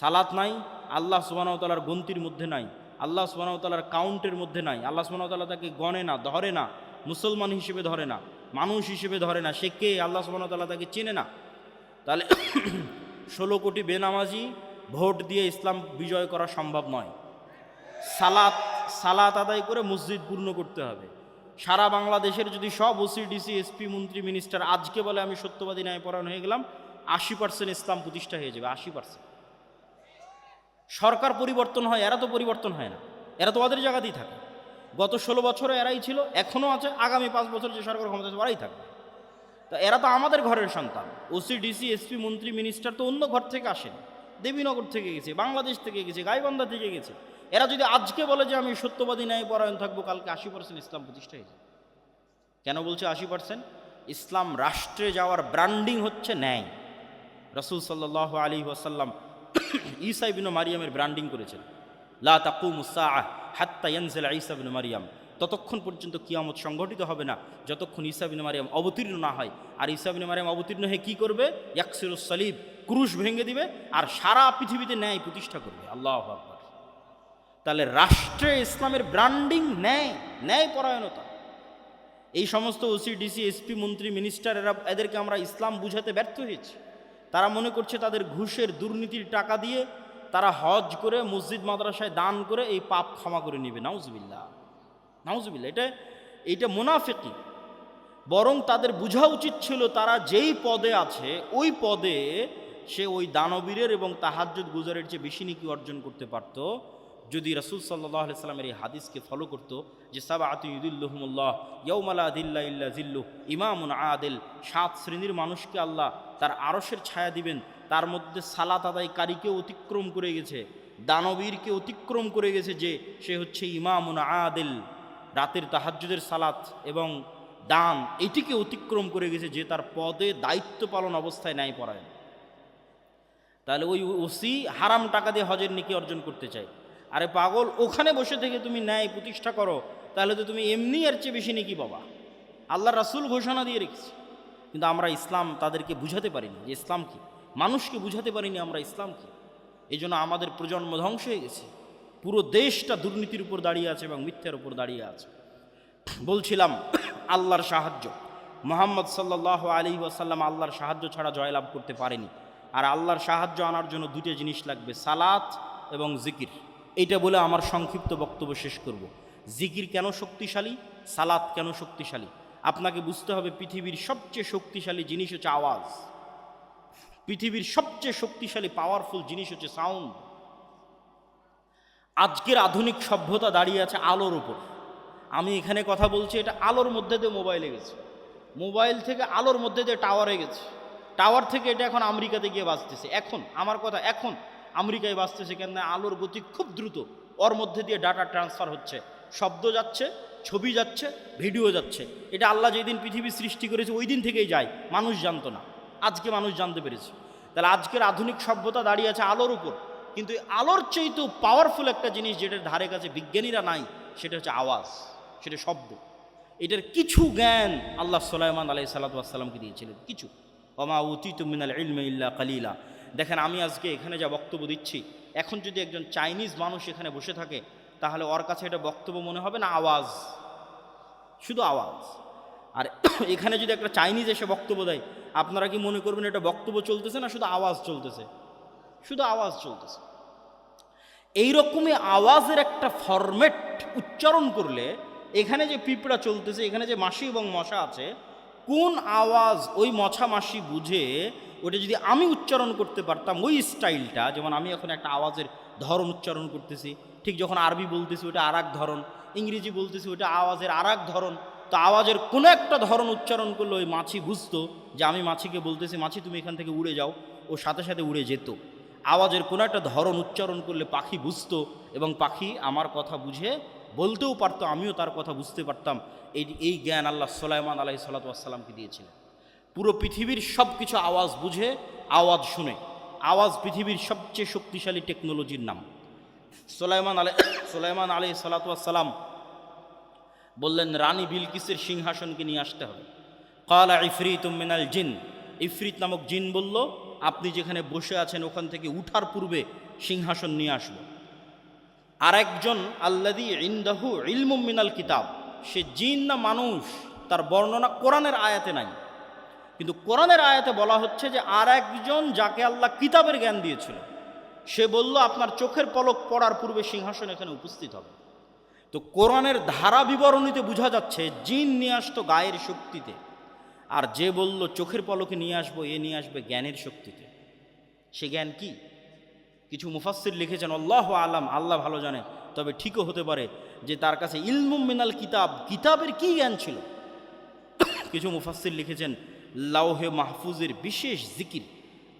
সালাত নাই, আল্লাহ সুবহানাহু ওয়া তাআলার গন্তির মধ্যে নাই, আল্লাহ সুবহানাহু ওয়া তাআলার কাউন্টের মধ্যে নাই। আল্লাহ সুবহানাহু ওয়া তাআলা তাকে গণে না, ধরে না, মুসলমান হিসেবে ধরে না, মানুষ হিসেবে ধরে না। সে কে? আল্লাহ সুবহানাহু ওয়া তাআলা তাকে চেনে না। তাহলে 16 কোটি বেনামাজি ভোট দিয়ে ইসলাম বিজয় করা সম্ভব নয়। সালাত আদায় করে মসজিদ পূর্ণ করতে হবে। সারা বাংলাদেশের যদি সব ওসি ডিসি এসপি মন্ত্রী মিনিস্টার আজকে বলে আমি সত্যবাদী ন্যায়পরায়ণ হয়ে গেলাম, 80% ইসলাম প্রতিষ্ঠা হয়ে যাবে। 80%। সরকার পরিবর্তন হয়, এরা তো পরিবর্তন হয় না, এরা তো ওদের জায়গাতেই থাকে। গত 16 বছরে এরাই ছিল, এখনও আছে, আগামী 5 বছর যে সরকার ক্ষমতা আছে ওরাই থাকবে। তা এরা তো আমাদের ঘরের সন্তান। ওসি ডিসি এসপি মন্ত্রী মিনিস্টার তো অন্য ঘর থেকে আসেন, দেবীনগর থেকে গেছে, বাংলাদেশ থেকে গেছে, গাইবান্ধা থেকে গেছে। এরা যদি আজকে বলে যে আমি সত্যবাদী ন্যায়পরায়ণ থাকবো, কালকে 80% ইসলাম প্রতিষ্ঠা হয়ে যায়। কেন বলছে 80%? ইসলাম রাষ্ট্রে যাওয়ার ব্র্যান্ডিং হচ্ছে ন্যায়। রাসূল সাল্লাল্লাহু আলাইহি ওয়াসাল্লাম ঈসা ইবনে মারিয়ামের ব্র্যান্ডিং করেছেন, লা তাকুমুস সাআহ হাত্তা ইয়ানজিলা ঈসা ইবনে মারিয়াম। ততক্ষণ পর্যন্ত কিয়ামত সংঘটিত হবে না যতক্ষণ ঈসা ইবনে মারিয়াম অবতীর্ণ না হয়। আর ঈসা ইবনে মারিয়াম অবতীর্ণ হয়ে কী করবে? ইয়াকসিরুস সালিব, ক্রুশ ভেঙে দিবে আর সারা পৃথিবীতে ন্যায় প্রতিষ্ঠা করবে। আল্লাহু আকবার। তাহলে রাষ্ট্রে ইসলামের ব্র্যান্ডিং ন্যায়, ন্যায়পরায়ণতা। এই সমস্ত ওসি ডিসি এসপি মন্ত্রী মিনিস্টার এদেরকে আমরা ইসলাম বুঝাতে ব্যর্থ হয়েছি। তারা মনে করছে তাদের ঘুষের দুর্নীতির টাকা দিয়ে তারা হজ করে মসজিদ মাদ্রাসায় দান করে এই পাপ ক্ষমা করে নেবে। নাউজুবিল্লাহ, নাউজুবিল্লাহ। এইটা মুনাফিকি। বরং তাদের বোঝা উচিত ছিল তারা যেই পদে আছে ওই পদে সে ওই দানবীরের এবং তাহাজ্জুদ গুজারের চেয়ে বেশি নেকি অর্জন করতে পারত যদি রাসূল সাল্লাল্লাহু আলাইহি সাল্লামের এই হাদিসকে ফলো করতো, যে সাবআতু ইউযিল্লুহুমুল্লাহ ইয়াউমা লা যিল্লা ইল্লা যিল্লুহ, ইমামুন আদিল, 7 শ্রেণীর মানুষকে আল্লাহ তার আরশের ছায়া দিবেন। তার মধ্যে সালাত আদায়কারীকে অতিক্রম করে গেছে, দানবীরকে অতিক্রম করে গেছে, যে সে হচ্ছে ইমামুন আদিল, রাতের তাহাজ্জুদের সালাত এবং দান এটিকে অতিক্রম করে গেছে, যে তার পদে দায়িত্ব পালন অবস্থায় ন্যায় পরায়ণ। তাহলে ওই ওসি হারাম টাকা দিয়ে হজের নেকি অর্জন করতে চায়। আরে পাগল, ওখানে বসে থেকে তুমি ন্যায় প্রতিষ্ঠা করো, তাহলে তো তুমি এমনি এর চেয়ে বেশি নেকি পাবা। আল্লাহ রাসূল ঘোষণা দিয়ে রেখেছে। কিন্তু আমরা ইসলাম তাদেরকে বুঝাতে পারিনি যে ইসলাম কি, মানুষকে বুঝাতে পারিনি আমরা ইসলাম কি। এই জন্য আমাদের প্রজন্ম ধ্বংস হয়ে গেছে। পুরো দেশটা দুর্নীতির উপর দাঁড়িয়ে আছে এবং মিথ্যার উপর দাঁড়িয়ে আছে। বলছিলাম আল্লাহর সাহায্য, মুহাম্মদ সাল্লাল্লাহু আলাইহি ওয়াসাল্লাম আল্লাহর সাহায্য ছাড়া জয়লাভ করতে পারেনি। আর আল্লাহর সাহায্য আনার জন্য দুটো জিনিস লাগবে, সালাত এবং জিকির। এইটা বলে আমার সংক্ষিপ্ত বক্তব্য শেষ করব। জিকির কেন শক্তিশালী, সালাত কেন শক্তিশালী? আপনাকে বুঝতে হবে পৃথিবীর সবচেয়ে শক্তিশালী জিনিস হচ্ছে আওয়াজ। পৃথিবীর সবচেয়ে শক্তিশালী পাওয়ারফুল জিনিস হচ্ছে সাউন্ড। আজকের আধুনিক সভ্যতা দাঁড়িয়ে আছে আলোর উপর। আমি এখানে কথা বলছি, এটা আলোর মধ্যে দিয়ে মোবাইলে গেছে, মোবাইল থেকে আলোর মধ্যে দিয়ে টাওয়ারে গেছে, টাওয়ার থেকে এটা এখন আমেরিকাতে গিয়ে বাজতেছে। এখন আমার কথা, এখন আমেরিকায় বাজতেছে কেন? আলোর গতি খুব দ্রুত, ওর মধ্যে দিয়ে ডাটা ট্রান্সফার হচ্ছে, শব্দ যাচ্ছে, ছবি যাচ্ছে, ভিডিও যাচ্ছে। এটা আল্লাহ যেদিন পৃথিবী সৃষ্টি করেছে ওই দিন থেকেই যায়, মানুষ জানতো না, আজকে মানুষ জানতে পেরেছে। তাহলে আজকের আধুনিক সভ্যতা দাঁড়িয়ে আছে আলোর উপর। কিন্তু আলোর চেয়েও পাওয়ারফুল একটা জিনিস যেটার ধারে কাছে বিজ্ঞানীরা নাই, সেটা হচ্ছে আওয়াজ, সেটা শব্দ। এটার কিছু জ্ঞান আল্লাহ সুলাইমান আলাইহিস সালামকে দিয়েছিলেন, কিছু। ওমা উতিতু মিনাল ইলমি ইল্লা কালিলা। দেখেন, আমি আজকে এখানে যা বক্তব্য দিচ্ছি, এখন যদি একজন চাইনিজ মানুষ এখানে বসে থাকে, তাহলে ওর কাছে এটা বক্তব্য মনে হবে না আওয়াজ, শুধু আওয়াজ। আর এখানে যদি একটা চাইনিজ এসে বক্তব্য দেয়, আপনারা কি মনে করবেন এটা বক্তব্য চলতেছে না শুধু আওয়াজ চলতেছে? শুধু আওয়াজ চলতেছে। এইরকমই আওয়াজের একটা ফরম্যাট উচ্চারণ করলে এখানে যে পিঁপড়া চলতেছে, এখানে যে মাছি এবং মশা আছে, কোন আওয়াজ ওই মশা মাছি বুঝে ওটা যদি আমি উচ্চারণ করতে পারতাম ওই স্টাইলটা, যেমন আমি এখন একটা আওয়াজের ধরন উচ্চারণ করতেছি, ঠিক যখন আরবি বলতেছি ওটা আর এক ধরন, ইংরেজি বলতেছি ওটা আওয়াজের আর এক ধরন, তো আওয়াজের কোনো একটা ধরন উচ্চারণ করলে ওই মাছি বুঝতো যে আমি মাছিকে বলতেছি মাছি তুমি এখান থেকে উড়ে যাও, ও সাথে সাথে উড়ে যেত। আওয়াজের কোনো একটা ধরন উচ্চারণ করলে পাখি বুঝতো এবং পাখি আমার কথা বুঝে বলতেও পারতো, আমিও তার কথা বুঝতে পারতাম। এই জ্ঞান আল্লাহ সুলাইমান আলাইহিস সালামকে দিয়েছিলেন। পুরো পৃথিবীর সব কিছু আওয়াজ বুঝে, আওয়াজ শুনে। আওয়াজ পৃথিবীর সবচেয়ে শক্তিশালী টেকনোলজির নাম। সুলাইমান আলাইহিস সালাম বললেন রানী বিলকিসের সিংহাসনকে নিয়ে আসতে হবে। ক্বালা ইফরিতুম মিনাল জিন, ইফরিত নামক জিন বলল আপনি যেখানে বসে আছেন ওখান থেকে উঠার পূর্বে সিংহাসন নিয়ে আসবো। আর একজন আল্লাযী ইনদাহু ইলমুম মিনাল কিতাব, সে জিন না মানুষ তার বর্ণনা কোরআনের আয়াতে নাই, কিন্তু কোরআনের আয়াতে বলা হচ্ছে যে আর একজন যাকে আল্লাহ কিতাবের জ্ঞান দিয়েছিল, সে বলল আপনার চোখের পলক পড়ার পূর্বে সিংহাসন এখানে উপস্থিত হবে। তো কোরআনের ধারা বিবরণীতে বোঝা যাচ্ছে জিন নিয়ে আসতো গায়ের শক্তিতে, আর যে বলল চোখের পলকে নিয়ে আসবো, এ নিয়ে আসবে জ্ঞানের শক্তিতে। সে জ্ঞান কি? কিছু মুফাসসির লিখেছেন আল্লাহু আলাম, আল্লাহ ভালো জানে, তবে ঠিকও হতে পারে যে তার কাছে ইলমুম মিনাল কিতাব, কিতাবের কি জ্ঞান ছিল। কিছু মুফাসসির লিখেছেন লাউহে মাহফুজের বিশেষ জিকির,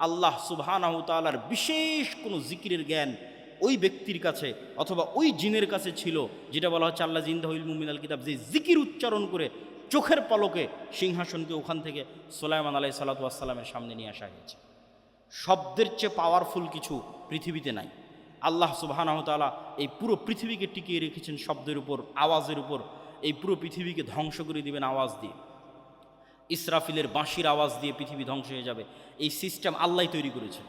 আল্লাহ সুবহানাহু তাআলার বিশেষ কোনো জিকিরের জ্ঞান ওই ব্যক্তির কাছে অথবা ওই জিনের কাছে ছিল, যেটা বলা হচ্ছে আল্লাহ ইনদাহু ইলমুম মিনাল কিতাব, যে জিকির উচ্চারণ করে চোখের পলকে সিংহাসনকে ওখান থেকে সুলাইমান আলাইহিস সালামের সামনে নিয়ে আসা হয়েছে। শব্দের চেয়ে পাওয়ারফুল কিছু পৃথিবীতে নাই। আল্লাহ সুবহানাহু তাআলা এই পুরো পৃথিবীকে টিকিয়ে রেখেছেন শব্দের উপর, আওয়াজের উপর। এই পুরো পৃথিবীকে ধ্বংস করে দিবেন আওয়াজ দিয়ে। ইসরাফিলের বাঁশির আওয়াজ দিয়ে পৃথিবী ধ্বংস হয়ে যাবে। এই সিস্টেম আল্লাহই তৈরি করেছেন।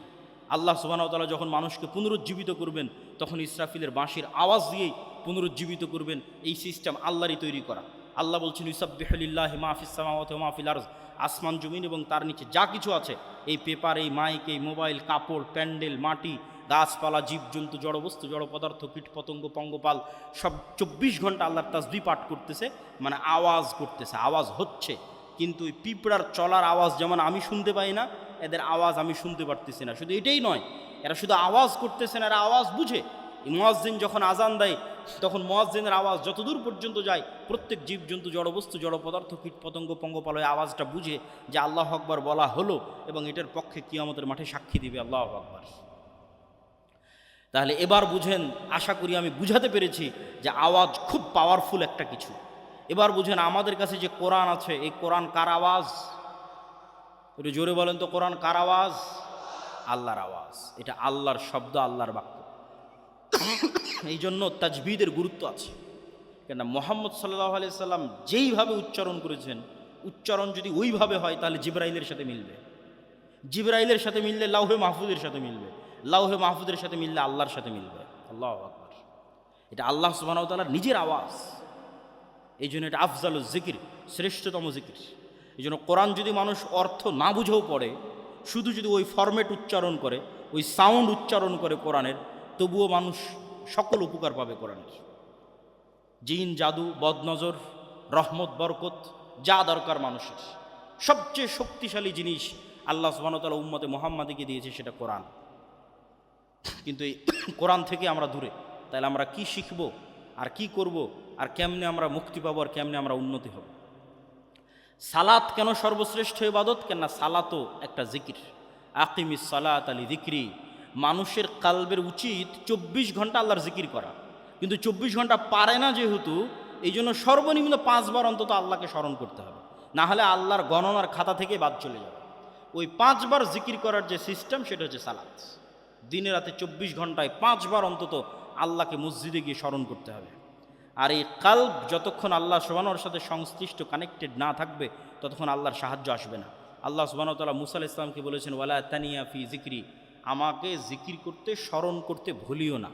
আল্লাহ সুবহানাহু ওয়া তাআলা যখন মানুষকে পুনরুজ্জীবিত করবেন, তখন ইসরাফিলের বাঁশির আওয়াজ দিয়েই পুনরুজ্জীবিত করবেন। এই সিস্টেম আল্লাহরই তৈরি করা। আল্লাহ বলছেন ইউসাব্বিহু লিল্লাহি মা ফিস সামাওয়াতি ওয়া মা ফিল আরজ, আসমান জমিন এবং তার নিচে যা কিছু আছে, এই পেপার, এই মাইক, এই মোবাইল, কাপড়, প্যান্ডেল, মাটি, গাছপালা, জীবজন্তু, জড়বস্তু, জড় পদার্থ, কীট পতঙ্গ, পঙ্গপাল, সব 24 ঘন্টা আল্লাহর তাসবিহ পাঠ করতেছে, মানে আওয়াজ করতেছে, আওয়াজ হচ্ছে। কিন্তু ওই পিঁপড়ার চলার আওয়াজ যেমন আমি শুনতে পাই না, এদের আওয়াজ আমি শুনতে পারতেছি না। শুধু এটাই নয়, এরা শুধু আওয়াজ করতেছে না, এরা আওয়াজ বুঝে। মুয়াজ্জিন যখন আজান দেয়, তখন মুয়াজ্জিনের আওয়াজ যতদূর পর্যন্ত যায়, প্রত্যেক জীবজন্তু, জড়বস্তু, জড় পদার্থ, কীট পতঙ্গ, পঙ্গপাল ওই আওয়াজটা বুঝে যে আল্লাহু আকবার বলা হলো, এবং এটার পক্ষে কিয়ামতের মাঠে সাক্ষী দিবে আল্লাহু আকবার। তাহলে এবার বুঝেন, আশা করি আমি বুঝাতে পেরেছি যে আওয়াজ খুব পাওয়ারফুল একটা কিছু। এবার বুঝেন আমাদের কাছে যে কোরআন আছে, এই কোরআন কার আওয়াজ? একটু জোরে বলেন তো, কোরআন কার আওয়াজ? আল্লাহর আওয়াজ। এটা আল্লাহর শব্দ, আল্লাহর বাক্য। এই জন্য তাজবিদের গুরুত্ব আছে। কেননা মুহাম্মদ সাল্লাল্লাহু আলাইহি সাল্লাম যেইভাবে উচ্চারণ করেছেন, উচ্চারণ যদি ওইভাবে হয় তাহলে জিবরাইলের সাথে মিলবে। জিবরাইলের সাথে মিললে লাউহে মাহফুজের সাথে মিলবে, লাউহে মাহফুজের সাথে মিললে আল্লাহর সাথে মিলবে। আল্লাহু আকবার। এটা আল্লাহ সুবহানাহু ওয়া তাআলার নিজের আওয়াজ। এই জন্য এটা আফজালুজ জিকির, শ্রেষ্ঠতম জিকির। এই জন্য কোরআন যদি মানুষ অর্থ না বুঝেও পড়ে, শুধু যদি ওই ফরম্যাট উচ্চারণ করে, ওই সাউন্ড উচ্চারণ করে কোরআনের, তবুও মানুষ সকল উপকার পাবে কোরআনের। জিন, জাদু, বদনজর, রহমত, বরকত যা দরকার মানুষের, সবচেয়ে শক্তিশালী জিনিস আল্লাহ সুবহানাহু ওয়া তাআলা উম্মতে মুহাম্মাদীকে দিয়েছে, সেটা কোরআন। কিন্তু এই কোরআন থেকে আমরা দূরে। তাহলে আমরা কি শিখব আর কি করব আর কেমনে আমরা মুক্তি পাবো আর কেমনে আমরা উন্নতি হব? সালাত কেন সর্বশ্রেষ্ঠ ইবাদত? কেননা সালাতও একটা জিকির। আকিমিস সালাত আলি যিকরি। মানুষের কালবের উচিত 24 ঘন্টা আল্লাহর জিকির করা, কিন্তু 24 ঘন্টা পারে না যেহেতু, এই জন্য সর্বনিম্ন 5 বার অন্তত আল্লাহকে স্মরণ করতে হবে, না হলে আল্লাহর গণনার খাতা থেকে বাদ চলে যাবে। ওই 5 বার জিকির করার যে সিস্টেম, সেটা হচ্ছে সালাত। দিনে রাতে 24 ঘন্টায় 5 বার অন্তত আল্লাহকে মসজিদে গিয়ে স্মরণ করতে হবে। আর এই কাল্ব যতক্ষণ আল্লাহ সুবহানাহু ওর সাথে সংশ্লিষ্ট কানেক্টেড না থাকবে ততক্ষণ আল্লাহর সাহায্য আসবে না। আল্লাহ সুবহানাহু ওয়া তাআলা মুসা আলাইহিস সালামকে বলেছেন, ওয়ালা তানিয়া ফি যিকরি, আমাকে জিকির করতে, স্মরণ করতে ভুলিও না।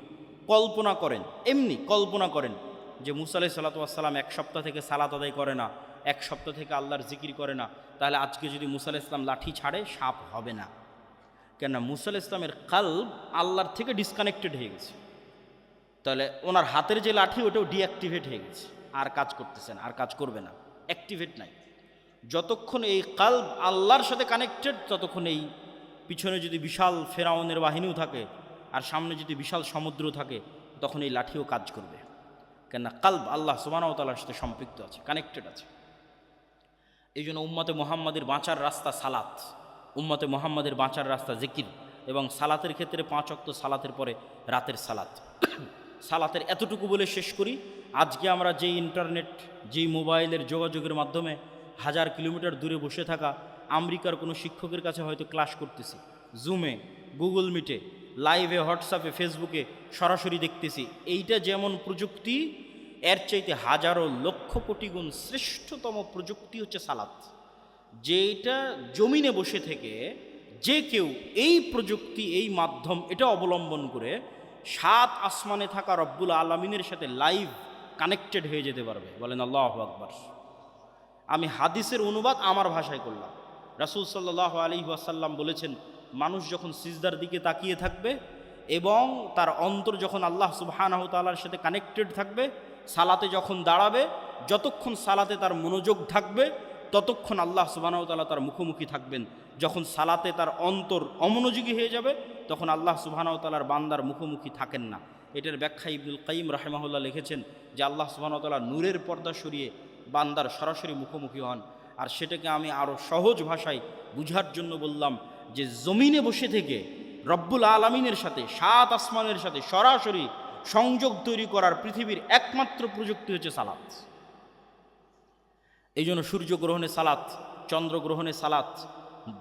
কল্পনা করেন, এমনি কল্পনা করেন যে মুসা আলাইহিস সালাতু ওয়াস সালাম এক সপ্তাহ থেকে সালাত আদায় করে না, এক সপ্তাহ থেকে আল্লাহর জিকির করে না, তাহলে আজকে যদি মুসা আলাইহিস সালাম লাঠি ছাড়ে সাপ হবে না। কেননা মুসা আলাইহিস সালামের কাল্ব আল্লাহর থেকে ডিসকানেক্টেড হয়ে গেছে। তাহলে ওনার হাতের যে লাঠি ওটাও ডিঅ্যাক্টিভেট হয়ে গেছে, আর কাজ করতেছে না, আর কাজ করবে না, অ্যাক্টিভেট নাই। যতক্ষণ এই কাল্ব আল্লাহর সাথে কানেক্টেড ততক্ষণ এই পিছনে যদি বিশাল ফেরাউনের বাহিনীও থাকে আর সামনে যদি বিশাল সমুদ্র থাকে তখন এই লাঠিও কাজ করবে। কেননা কাল্ব আল্লাহ সুবহানাহু ওয়া তাআলার সাথে সম্পৃক্ত আছে, কানেক্টেড আছে। এই জন্য উম্মতে মুহাম্মাদের বাঁচার রাস্তা সালাত, উম্মতে মুহাম্মাদের বাঁচার রাস্তা জিকির, এবং সালাতের ক্ষেত্রে 5 ওয়াক্ত সালাতের পরে রাতের সালাত। সালাতের এতটুকু বলে শেষ করি, আজকে আমরা যেই ইন্টারনেট, যেই মোবাইলের যোগাযোগের মাধ্যমে 1000 কিলোমিটার দূরে বসে থাকা আমেরিকার কোনো শিক্ষকের কাছে হয়তো ক্লাস করতেছি, জুমে, গুগল মিটে, লাইভে, হোয়াটসঅ্যাপে, ফেসবুকে সরাসরি দেখতেছি, এইটা যেমন প্রযুক্তি, এর চাইতে হাজারো লক্ষ কোটি গুণ শ্রেষ্ঠতম প্রযুক্তি হচ্ছে সালাত। যেটা জমিনে বসে থেকে যে কেউ এই প্রযুক্তি, এই মাধ্যম এটা অবলম্বন করে 7 আসমানে থাকা রব্বুল আলামিনের সাথে লাইভ কানেক্টেড হয়ে যেতে পারবে। বলেন আল্লাহু আকবার। আমি হাদিসের অনুবাদ আমার ভাষায় করলাম। রাসূল সাল্লাল্লাহু আলাইহি ওয়াসাল্লাম বলেছেন, মানুষ যখন সিজদার দিকে তাকিয়ে থাকবে এবং তার অন্তর যখন আল্লাহ সুবহানাহু ওয়া তাআলার সাথে কানেক্টেড থাকবে, সালাতে যখন দাঁড়াবে, যতক্ষণ সালাতে তার মনোযোগ থাকবে ততক্ষণ আল্লাহ সুবহানাহু ওয়া তাআলা তার মুখোমুখি থাকবেন। যখন সালাতে তার অন্তর অমনোযোগী হয়ে যাবে তখন আল্লাহ সুবহানাহু ওয়া তাআলার বান্দার মুখোমুখি থাকেন না। এটার ব্যাখ্যা ইবনুল কাইয়িম রাহিমাহুল্লাহ লিখেছেন যে আল্লাহ সুবহানাহু ওয়া তাআলা নূরের পর্দা সরিয়ে বান্দার সরাসরি মুখোমুখি হন। আর সেটাকে আমি আরও সহজ ভাষায় বুঝার জন্য বললাম যে জমিনে বসে থেকে রব্বুল আলামিনের সাথে, 7 আসমানের সাথে সরাসরি সংযোগ তৈরি করার পৃথিবীর একমাত্র প্রযুক্তি হচ্ছে সালাত। এই জন্য সূর্যগ্রহণে সালাত, চন্দ্রগ্রহণে সালাত,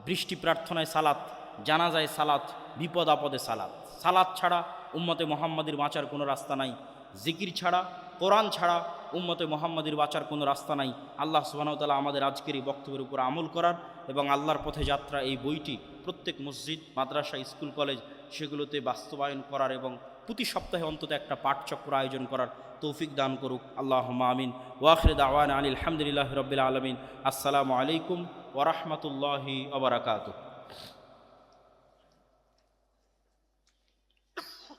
বৃষ্টি প্রার্থনায় সালাত, জানাজায় সালাত, বিপদ আপদে সালাত। সালাত ছাড়া উম্মতে মুহাম্মাদির বাঁচার কোনো রাস্তা নাই। জিকির ছাড়া, কোরআন ছাড়া উম্মতে মুহাম্মাদির বাঁচার কোনো রাস্তা নাই। আল্লাহ সুবহানাহু ওয়া তাআলা আমাদের আজকের এই বক্তব্যের উপর আমল করার এবং আল্লাহর পথে যাত্রা এই বইটি প্রত্যেক মসজিদ, মাদ্রাসা, স্কুল, কলেজ সেগুলোতে বাস্তবায়ন করার এবং প্রতি সপ্তাহে অন্তত একটা পাঠচক্র আয়োজন করার তৌফিক দান করুক। আল্লাহুম্মা আমিন। ওয়া আখিরু দাওয়ানা আনিল হামদুলিল্লাহি রাব্বিল আলামিন। আসসালামু আলাইকুম ওয়া রাহমাতুল্লাহি ওয়া বারাকাতুহু।